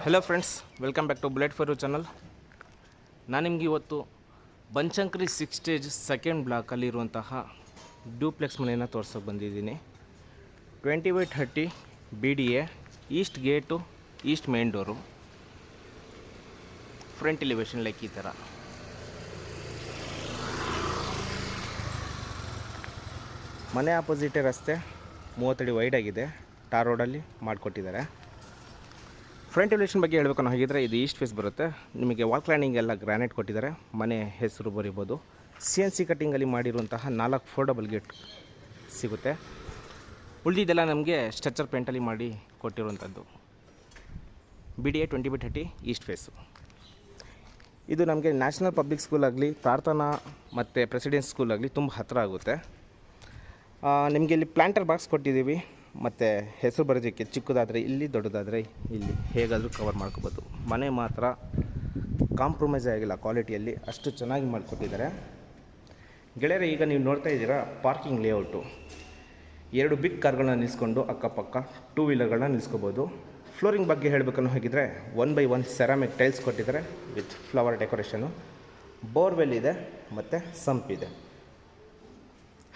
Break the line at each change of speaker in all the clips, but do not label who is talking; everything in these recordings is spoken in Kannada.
Hello friends, welcome back to bullet for you channel. ನಾನು ನಿಮಗೆ ಇವತ್ತು ಬನಶಂಕರಿ 6 ಸ್ಟೇಜ್ ಸೆಕೆಂಡ್ ಬ್ಲಾಕಲ್ಲಿರುವಂತಹ ಡ್ಯೂಪ್ಲೆಕ್ಸ್ ಮನೆಯನ್ನು ತೋರ್ಸೋಕೆ ಬಂದಿದ್ದೀನಿ. 20/30 BDA, east gate, east main door, front elevation like ಈ ಥರ. ಮನೆ ಆಪೋಸಿಟೇ ರಸ್ತೆ 30 ಅಡಿ ವೈಡ್ ಆಗಿದೆ, ಟಾರ್ ರೋಡಲ್ಲಿ ಮಾಡಿಕೊಟ್ಟಿದ್ದಾರೆ. ಫ್ರಂಟ್ ಎಲಿವೇಶನ್ ಬಗ್ಗೆ ಹೇಳಬೇಕು ಅನ್ನೋ ಹಾಗಿದ್ರೆ ಇದು ಈಸ್ಟ್ ಫೇಸ್ ಬರುತ್ತೆ. ನಿಮಗೆ ವಾಲ್ ಕ್ಲೈನಿಂಗ್ ಎಲ್ಲ ಗ್ರಾನೈಟ್ ಕೊಟ್ಟಿದ್ದಾರೆ. ಮನೆ ಹೆಸರು ಬರಿಬೋದು. CNC ಕಟ್ಟಿಂಗಲ್ಲಿ ಮಾಡಿರುವಂತಹ 4 ಫೋಲ್ಡಬಲ್ ಗೇಟ್ ಸಿಗುತ್ತೆ. ಉಳಿದಿದ್ದೆಲ್ಲ ನಮಗೆ ಸ್ಟ್ರಕ್ಚರ್ ಪೇಂಟಲ್ಲಿ ಮಾಡಿ ಕೊಟ್ಟಿರುವಂಥದ್ದು. BDA 20/30 east face. ಇದು ನಮಗೆ ನ್ಯಾಷನಲ್ ಪಬ್ಲಿಕ್ ಸ್ಕೂಲ್ ಆಗಲಿ, ಪ್ರಾರ್ಥನಾ ಮತ್ತು ಪ್ರೆಸಿಡೆನ್ಸ್ ಸ್ಕೂಲ್ ಆಗಲಿ ತುಂಬ ಹತ್ತಿರ ಆಗುತ್ತೆ. ನಿಮಗೆ ಇಲ್ಲಿ ಪ್ಲ್ಯಾಂಟರ್ ಬಾಕ್ಸ್ ಕೊಟ್ಟಿದ್ದೀವಿ. ಮತ್ತು ಹೆಸರು ಬರೋದಕ್ಕೆ ಚಿಕ್ಕದಾದರೆ ಇಲ್ಲಿ, ದೊಡ್ಡದಾದರೆ ಇಲ್ಲಿ, ಹೇಗಾದರೂ ಕವರ್ ಮಾಡ್ಕೋಬೋದು. ಮನೆ ಮಾತ್ರ ಕಾಂಪ್ರಮೈಸ್ ಆಗಿಲ್ಲ ಕ್ವಾಲಿಟಿಯಲ್ಲಿ, ಅಷ್ಟು ಚೆನ್ನಾಗಿ ಮಾಡಿಕೊಟ್ಟಿದ್ದಾರೆ ಗೆಳೆಯರೆ. ಈಗ ನೀವು ನೋಡ್ತಾ ಇದ್ದೀರಾ ಪಾರ್ಕಿಂಗ್ ಲೇಔಟು. 2 ಬಿಗ್ ಕಾರ್ಗಳನ್ನ ನಿಲ್ಲಿಸ್ಕೊಂಡು ಅಕ್ಕಪಕ್ಕ 2 ವೀಲರ್ಗಳನ್ನ ನಿಲ್ಲಿಸ್ಕೋಬೋದು. ಫ್ಲೋರಿಂಗ್ ಬಗ್ಗೆ ಹೇಳಬೇಕನ್ನೋ ಹಾಗಿದ್ರೆ 1/1 ಸೆರಾಮಿಕ್ ಟೈಲ್ಸ್ ಕೊಟ್ಟಿದ್ದಾರೆ ವಿತ್ ಫ್ಲವರ್ ಡೆಕೋರೇಷನು. ಬೋರ್ವೆಲ್ ಇದೆ ಮತ್ತು ಸಂಪ್ ಇದೆ.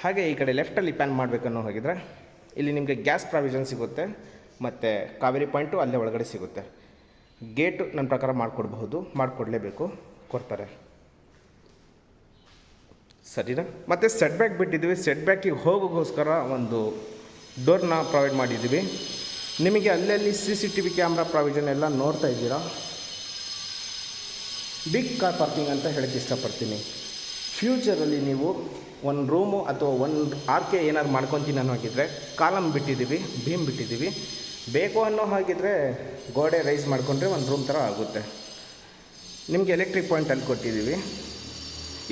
ಹಾಗೆ ಈ ಕಡೆ ಲೆಫ್ಟಲ್ಲಿ ಪ್ಯಾನ್ ಮಾಡಬೇಕನ್ನೋ ಹಾಗಿದ್ರೆ ಇಲ್ಲಿ ನಿಮಗೆ ಗ್ಯಾಸ್ ಪ್ರಾವಿಷನ್ ಸಿಗುತ್ತೆ ಮತ್ತು ಕಾವೇರಿ ಪಾಯಿಂಟು ಅಲ್ಲೇ ಒಳಗಡೆ ಸಿಗುತ್ತೆ. ಗೇಟು ನನ್ನ ಪ್ರಕಾರ ಮಾಡಿಕೊಡಲೇಬೇಕು, ಕೊಡ್ತಾರೆ ಸರಿನಾ. ಮತ್ತು ಸೆಟ್ ಬ್ಯಾಕ್ ಬಿಟ್ಟಿದ್ದೀವಿ. ಸೆಟ್ ಬ್ಯಾಕಿಗೆ ಹೋಗೋಕ್ಕೋಸ್ಕರ ಒಂದು ಡೋರ್ನ ಪ್ರೊವೈಡ್ ಮಾಡಿದ್ದೀವಿ. ನಿಮಗೆ ಅಲ್ಲಲ್ಲಿ CCTV ಕ್ಯಾಮ್ರಾ ಪ್ರಾವಿಷನ್ ಎಲ್ಲ ನೋಡ್ತಾ ಇದ್ದೀರಾ. ಬಿಗ್ ಕಾರ್ ಪಾರ್ಕಿಂಗ್ ಅಂತ ಹೇಳೋಕ್ಕೆ ಇಷ್ಟಪಡ್ತೀನಿ. ಫ್ಯೂಚರಲ್ಲಿ ನೀವು ಒಂದು ರೂಮು ಅಥವಾ ಒಂದು RK ಏನಾದ್ರು ಮಾಡ್ಕೊತೀನಿ ಅನ್ನೋ ಹಾಗಿದ್ರೆ ಕಾಲಮ್ ಬಿಟ್ಟಿದ್ದೀವಿ, ಬೀಮ್ ಬಿಟ್ಟಿದ್ದೀವಿ. ಬೇಕು ಅನ್ನೋ ಹಾಗಿದ್ರೆ ಗೋಡೆ ರೈಸ್ ಮಾಡಿಕೊಂಡ್ರೆ ಒಂದು ರೂಮ್ ಥರ ಆಗುತ್ತೆ. ನಿಮಗೆ ಎಲೆಕ್ಟ್ರಿಕ್ ಪಾಯಿಂಟ್ ಅಲ್ಲಿ ಕೊಟ್ಟಿದ್ದೀವಿ.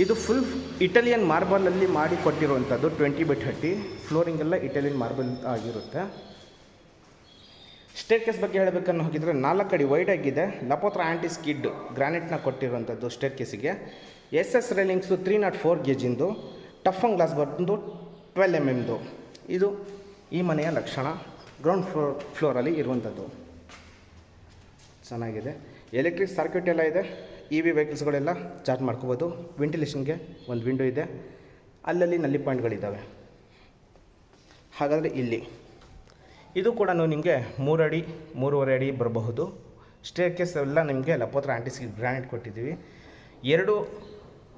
ಇದು ಫುಲ್ ಇಟಾಲಿಯನ್ ಮಾರ್ಬಲಲ್ಲಿ ಮಾಡಿ ಕೊಟ್ಟಿರುವಂಥದ್ದು. 20/30 ಫ್ಲೋರಿಂಗ್ ಎಲ್ಲ ಇಟಾಲಿಯನ್ ಮಾರ್ಬಲ್ ಆಗಿರುತ್ತೆ. ಸ್ಟೇರ್ ಕೇಸ್ ಬಗ್ಗೆ ಹೇಳಬೇಕನ್ನೋ ಹಾಗಿದ್ರೆ 4 ಅಡಿ ವೈಡ್ ಆಗಿದೆ. ಲಪೋತ್ರ ಆ್ಯಂಟಿ ಸ್ಕಿಡ್ ಗ್ರಾನೈಟ್ನ ಕೊಟ್ಟಿರುವಂಥದ್ದು ಸ್ಟೇರ್ ಕೇಸಿಗೆ. SS ರೈಲಿಂಗ್ಸು 304 ಗೇಜಿಂದು. ಟಫನ್ ಗ್ಲಾಸ್ ಬಂದು 12 mm. ಇದು ಈ ಮನೆಯ ಲಕ್ಷಣ. ಗ್ರೌಂಡ್ ಫ್ಲೋರಲ್ಲಿ ಇರುವಂಥದ್ದು ಚೆನ್ನಾಗಿದೆ. ಎಲೆಕ್ಟ್ರಿಕ್ ಸರ್ಕ್ಯೂಟ್ ಎಲ್ಲ ಇದೆ. EV ವೆಹಿಕಲ್ಸ್ಗಳೆಲ್ಲ ಚಾರ್ಜ್ ಮಾಡ್ಕೋಬೋದು. ವೆಂಟಿಲೇಷನ್ಗೆ ಒಂದು ವಿಂಡೋ ಇದೆ. ಅಲ್ಲಲ್ಲಿ ನಲ್ಲಿ ಪಾಯಿಂಟ್ಗಳಿದ್ದಾವೆ. ಹಾಗಾದರೆ ಇಲ್ಲಿ ಇದು ಕೂಡ ನಿಮಗೆ 3 ಅಡಿ 3.5 ಅಡಿ ಬರಬಹುದು. ಸ್ಟೇರ್ ಕೇಸ್ ಎಲ್ಲ ನಿಮಗೆ ಲಪೋತ್ರ ಆ್ಯಂಟಿಸ್ಕಿಡ್ ಗ್ರಾನೈಟ್ ಕೊಟ್ಟಿದ್ದೀವಿ. 2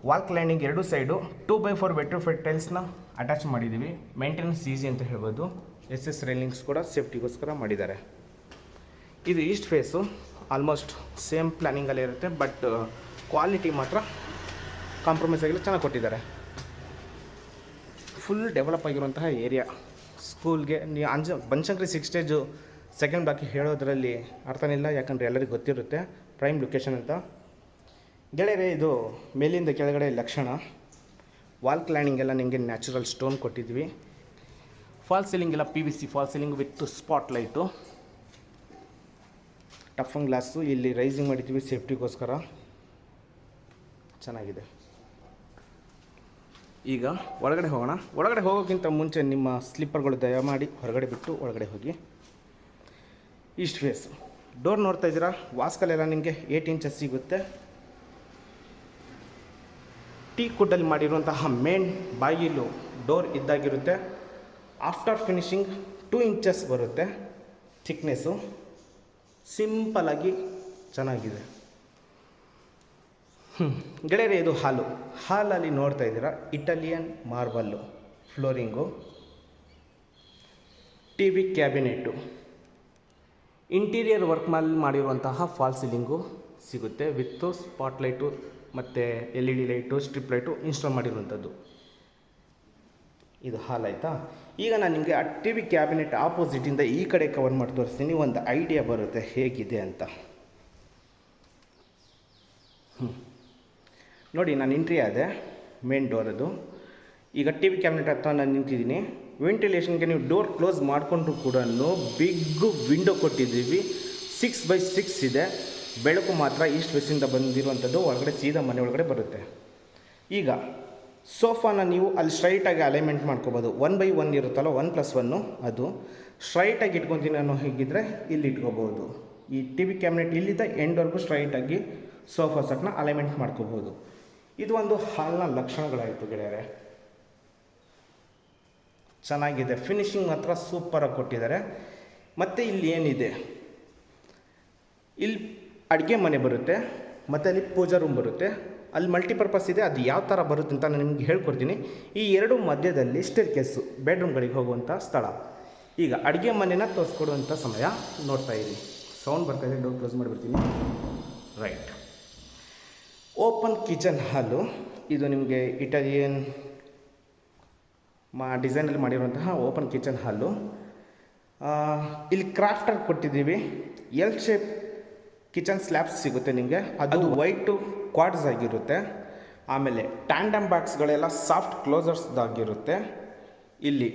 ವಾಲ್ ಕ್ಲೈನಿಂಗ್ 2 ಸೈಡು 2/4 ವೆಟ್ರಿಫೈಡ್ ಟೈಲ್ಸ್ನ ಅಟ್ಯಾಚ್ ಮಾಡಿದ್ದೀವಿ. ಮೇಂಟೆನೆನ್ಸ್ ಈಸಿ ಅಂತ ಹೇಳ್ಬೋದು. SS ರೈಲಿಂಗ್ಸ್ ಕೂಡ ಸೇಫ್ಟಿಗೋಸ್ಕರ ಮಾಡಿದ್ದಾರೆ. ಇದು ಈಸ್ಟ್ ಫೇಸು. ಆಲ್ಮೋಸ್ಟ್ ಸೇಮ್ ಪ್ಲ್ಯಾನಿಂಗಲ್ಲೇ ಇರುತ್ತೆ, ಬಟ್ ಕ್ವಾಲಿಟಿ ಮಾತ್ರ ಕಾಂಪ್ರಮೈಸ್ ಆಗಿಲ್ಲ, ಚೆನ್ನಾಗಿ ಕೊಟ್ಟಿದ್ದಾರೆ. ಫುಲ್ ಡೆವಲಪ್ ಆಗಿರುವಂತಹ ಏರಿಯಾ. ಸ್ಕೂಲ್ಗೆ ನೀವು ಬನಶಂಕರಿ 6 ಸ್ಟೇಜು ಸೆಕೆಂಡ್ ಬ್ಲಾಕ್ ಹೇಳೋದ್ರಲ್ಲಿ ಅರ್ಥನೇ ಇಲ್ಲ, ಯಾಕಂದರೆ ಎಲ್ಲರಿಗೂ ಗೊತ್ತಿರುತ್ತೆ ಪ್ರೈಮ್ ಲೊಕೇಶನ್ ಅಂತ. ಗೆಳೆಯರೆ, ಇದು ಮೇಲಿಂದ ಕೆಳಗಡೆ ಲಕ್ಷಣ. ವಾಲ್ ಕ್ಲೈನಿಂಗ್ ಎಲ್ಲ ನಿಮಗೆ ನ್ಯಾಚುರಲ್ ಸ್ಟೋನ್ ಕೊಟ್ಟಿದ್ವಿ. ಫಾಲ್ ಸೀಲಿಂಗ್ ಎಲ್ಲ PVC fall ceiling with spot light. Toughen glass ಇಲ್ಲಿ ರೈಸಿಂಗ್ ಮಾಡಿದ್ದೀವಿ ಸೇಫ್ಟಿಗೋಸ್ಕರ, ಚೆನ್ನಾಗಿದೆ. ಈಗ ಒಳಗಡೆ ಹೋಗೋಣ. ಒಳಗಡೆ ಹೋಗೋಕ್ಕಿಂತ ಮುಂಚೆ ನಿಮ್ಮ ಸ್ಲಿಪ್ಪರ್ಗಳು ದಯಮಾಡಿ ಹೊರಗಡೆ ಬಿಟ್ಟು ಒಳಗಡೆ ಹೋಗಿ. ಈಸ್ಟ್ ಫೇಸು ಡೋರ್ ನೋಡ್ತಾ ಇದ್ದೀರಾ. ವಾಸ್ಕಲೆಲ್ಲ ನಿಮಗೆ 8 ಇಂಚಸ್ ಸಿಗುತ್ತೆ. ಟೀ ಕುಡ್ಡಲ್ಲಿ ಮಾಡಿರುವಂತಹ ಮೇನ್ ಬಾಗಿಲು ಡೋರ್ ಇದ್ದಾಗಿರುತ್ತೆ. ಆಫ್ಟರ್ ಫಿನಿಶಿಂಗ್ 2 ಇಂಚಸ್ ಬರುತ್ತೆ ಥಿಕ್ನೆಸ್ಸು. ಸಿಂಪಲಾಗಿ ಚೆನ್ನಾಗಿದೆ. ಗೆಳೆಯರೆ, ಇದು ಹಾಲಲ್ಲಿ ನೋಡ್ತಾ ಇದ್ದೀರಾ Italian marble flooring. TV cabinet. Interior work ಮಾಡಿರುವಂತಹ ಫಾಲ್ ಸೀಲಿಂಗು ಸಿಗುತ್ತೆ ವಿತ್ ಸ್ಪಾಟ್ ಲೈಟು ಮತ್ತು LED light, strip light install ಮಾಡಿರುವಂಥದ್ದು. ಇದು ಹಾಲ್ ಆಯಿತಾ. ಈಗ ನಾನು ನಿಮಗೆ ಆ TV ಕ್ಯಾಬಿನೆಟ್ ಆಪೋಸಿಟಿಂದ ಈ ಕಡೆ ಕವರ್ ಮಾಡಿ ತೋರಿಸ್ತೀನಿ. ಒಂದು ಐಡಿಯಾ ಬರುತ್ತೆ ಹೇಗಿದೆ ಅಂತ. ನೋಡಿ, ನಾನು ಎಂಟ್ರಿ ಆದೆ ಮೇನ್ ಡೋರದು. ಈಗ TV ಕ್ಯಾಬಿನೆಟ್ ಹತ್ರ ನಾನು ನಿಂತಿದ್ದೀನಿ. ವೆಂಟಿಲೇಷನ್ಗೆ ನೀವು ಡೋರ್ ಕ್ಲೋಸ್ ಮಾಡಿಕೊಂಡ್ರು ಕೂಡ ಬಿಗ್ ವಿಂಡೋ ಕೊಟ್ಟಿದ್ದೀವಿ. 6/6 ಇದೆ. ಬೆಳಕು ಮಾತ್ರ ಈಸ್ಟ್ ಫೇಸಿಂದ ಬಂದಿರುವಂಥದ್ದು ಒಳಗಡೆ ಸೀದಾ ಮನೆ ಒಳಗಡೆ ಬರುತ್ತೆ. ಈಗ ಸೋಫಾನ ನೀವು ಅಲ್ಲಿ ಸ್ಟ್ರೈಟಾಗಿ ಅಲೈನ್ಮೆಂಟ್ ಮಾಡ್ಕೋಬೋದು. 1/1 ಇರುತ್ತಲ್ಲ, 1+1 ಅದು ಸ್ಟ್ರೈಟಾಗಿ ಇಟ್ಕೊತೀನಿ ಅನ್ನೋ ಹೀಗಿದ್ರೆ ಇಲ್ಲಿ ಇಟ್ಕೋಬೋದು. ಈ ಟಿ ವಿ ಕ್ಯಾಬಿನೆಟ್ ಇಲ್ಲಿಂದ ಎಂಡ್ವರೆಗೂ ಸ್ಟ್ರೈಟಾಗಿ ಸೋಫಾ ಸೆಟ್ನ ಅಲೈನ್ಮೆಂಟ್ ಮಾಡ್ಕೋಬೋದು. ಇದು ಒಂದು ಹಾಲ್ನ ಲಕ್ಷಣಗಳಾಯಿತು ಗೆಳೆಯರೆ. ಚೆನ್ನಾಗಿದೆ, ಫಿನಿಶಿಂಗ್ ಮಾತ್ರ ಸೂಪರಾಗಿ ಕೊಟ್ಟಿದ್ದಾರೆ. ಮತ್ತು ಇಲ್ಲಿ ಏನಿದೆ, ಇಲ್ಲಿ ಅಡುಗೆ ಮನೆ ಬರುತ್ತೆ ಮತ್ತು ಅಲ್ಲಿ ಪೂಜಾ ರೂಮ್ ಬರುತ್ತೆ. ಅಲ್ಲಿ ಮಲ್ಟಿಪರ್ಪಸ್ ಇದೆ. ಅದು ಯಾವ ಥರ ಬರುತ್ತೆ ಅಂತ ನಾನು ನಿಮ್ಗೆ ಹೇಳ್ಕೊಡ್ತೀನಿ. ಈ ಎರಡು ಮಧ್ಯದಲ್ಲಿ ಸ್ಟೇರ್ಕೇಸು ಬೆಡ್ರೂಮ್ಗಳಿಗೆ ಹೋಗುವಂಥ ಸ್ಥಳ. ಈಗ ಅಡುಗೆ ಮನೆನ ತೋರಿಸ್ಕೊಡುವಂಥ ಸಮಯ ನೋಡ್ತಾ ಇರಿ. ಸೌಂಡ್ ಬರ್ತಾಯಿದೆ, ಡೋರ್ ಕ್ಲೋಸ್ ಮಾಡಿಬಿಡ್ತೀನಿ. Right, open kitchen hall. ಇದು ನಿಮಗೆ ಇಟಾಲಿಯನ್ ಡಿಸೈನಲ್ಲಿ ಮಾಡಿರುವಂತಹ ಓಪನ್ ಕಿಚನ್ ಹಾಲು. ಇಲ್ಲಿ ಕ್ರಾಫ್ಟಲ್ಲಿ ಕೊಟ್ಟಿದ್ದೀವಿ. ಎಲ್ ಶೇಪ್ ಕಿಚನ್ ಸ್ಲ್ಯಾಬ್ಸ್ ಸಿಗುತ್ತೆ ನಿಮಗೆ. ಅದು ವೈಟು ಕ್ವಾಡ್ಸ್ ಆಗಿರುತ್ತೆ. ಆಮೇಲೆ ಟ್ಯಾಂಡಮ್ ಬಾಕ್ಸ್ಗಳೆಲ್ಲ ಸಾಫ್ಟ್ ಕ್ಲೋಸರ್ಸ್ದಾಗಿರುತ್ತೆ. ಇಲ್ಲಿ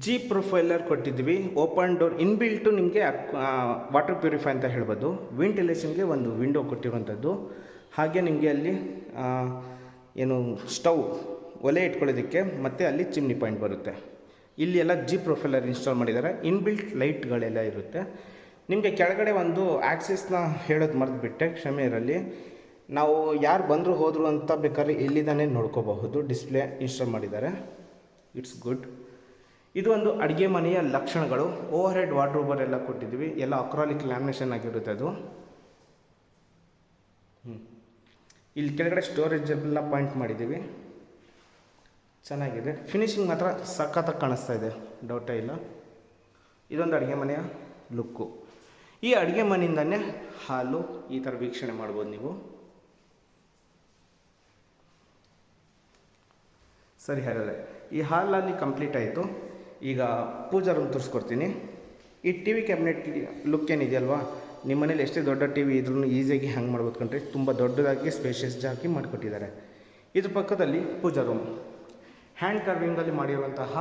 ಜಿ ಪ್ರೊಫೈಲರ್ ಕೊಟ್ಟಿದ್ದೀವಿ. ಓಪನ್ ಡೋರ್ ಇನ್ಬಿಲ್ಟು ನಿಮಗೆ ವಾಟರ್ ಪ್ಯೂರಿಫೈ ಅಂತ ಹೇಳ್ಬೋದು. ವೆಂಟಿಲೇಷನ್ಗೆ ಒಂದು ವಿಂಡೋ ಕೊಟ್ಟಿರುವಂಥದ್ದು. ಹಾಗೆ ನಿಮಗೆ ಅಲ್ಲಿ ಏನು ಸ್ಟವ್ ಒಲೆ ಇಟ್ಕೊಳ್ಳೋದಕ್ಕೆ ಮತ್ತು ಅಲ್ಲಿ ಚಿಮ್ನಿ ಪಾಯಿಂಟ್ ಬರುತ್ತೆ. ಇಲ್ಲಿ ಎಲ್ಲ ಜಿ ಪ್ರೊಫೈಲರ್ ಇನ್ಸ್ಟಾಲ್ ಮಾಡಿದ್ದಾರೆ. ಇನ್ಬಿಲ್ಟ್ ಲೈಟ್ಗಳೆಲ್ಲ ಇರುತ್ತೆ. ನಿಮಗೆ ಕೆಳಗಡೆ ಒಂದು ಆಕ್ಸಿಸ್ನ ಹೇಳೋದು ಮರೆತುಬಿಟ್ಟೆ, ಕ್ಷಮೆ ಇರಲಿ. ನಾವು ಯಾರು ಬಂದರು ಹೋದರು ಅಂತ ಬೇಕಾದ್ರೆ ಇಲ್ಲಿದ್ದಾನೆ ನೋಡ್ಕೋಬಹುದು. ಡಿಸ್ಪ್ಲೇ ಇನ್ಸ್ಟಾಲ್ ಮಾಡಿದ್ದಾರೆ. It's good. ಇದು ಒಂದು ಅಡುಗೆ ಮನೆಯ ಲಕ್ಷಣಗಳು. ಓವರ್ ಹೆಡ್ ವಾರ್ಡ್ರೋಬರ್ ಎಲ್ಲ ಕೊಟ್ಟಿದ್ದೀವಿ. ಎಲ್ಲ ಅಕ್ರಾಲಿಕ್ ಲ್ಯಾಮಿನೇಷನ್ ಆಗಿರುತ್ತೆ ಅದು. ಇಲ್ಲಿ ಕೆಳಗಡೆ ಸ್ಟೋರೇಜ್ ಎಲ್ಲ ಪಾಯಿಂಟ್ ಮಾಡಿದ್ದೀವಿ. ಚೆನ್ನಾಗಿದೆ. ಫಿನಿಶಿಂಗ್ ಮಾತ್ರ ಸಖತ್ತಾಗಿ ಕಾಣಿಸ್ತಾ ಇದೆ, ಡೌಟೇ ಇಲ್ಲ. ಇದೊಂದು ಅಡುಗೆ ಮನೆಯ ಲುಕ್ಕು. ಈ ಅಡುಗೆ ಮನೆಯಿಂದನೇ ಹಾಲು ಈ ಥರ ವೀಕ್ಷಣೆ ಮಾಡ್ಬೋದು ನೀವು. ಸರಿ, ಹಾಗಾದರೆ ಈ ಹಾಲಲ್ಲಿ ಕಂಪ್ಲೀಟ್ ಆಯಿತು. ಈಗ ಪೂಜಾ ರೂಮ್ ತೋರಿಸ್ಕೊಡ್ತೀನಿ. ಈ ಟಿ ವಿ ಕ್ಯಾಬಿನೆಟ್ ಲುಕ್ ಏನಿದೆಯಲ್ವಾ, ನಿಮ್ಮ ಮನೇಲಿ ಎಷ್ಟೇ ದೊಡ್ಡ ಟಿ ವಿ ಇದ್ರೂ ಈಸಿಯಾಗಿ ಹ್ಯಾಂಗ್ ಮಾಡ್ಬೋದು ಕಂಡ್ರೆ. ತುಂಬ ದೊಡ್ಡದಾಗಿ ಸ್ಪೇಷಿಯಸ್ ಜಾಗಿ ಮಾಡಿಕೊಟ್ಟಿದ್ದಾರೆ. ಇದ್ರ ಪಕ್ಕದಲ್ಲಿ ಪೂಜಾ ರೂಮ್. ಹ್ಯಾಂಡ್ ಕಾರ್ವಿಂಗಲ್ಲಿ ಮಾಡಿರುವಂತಹ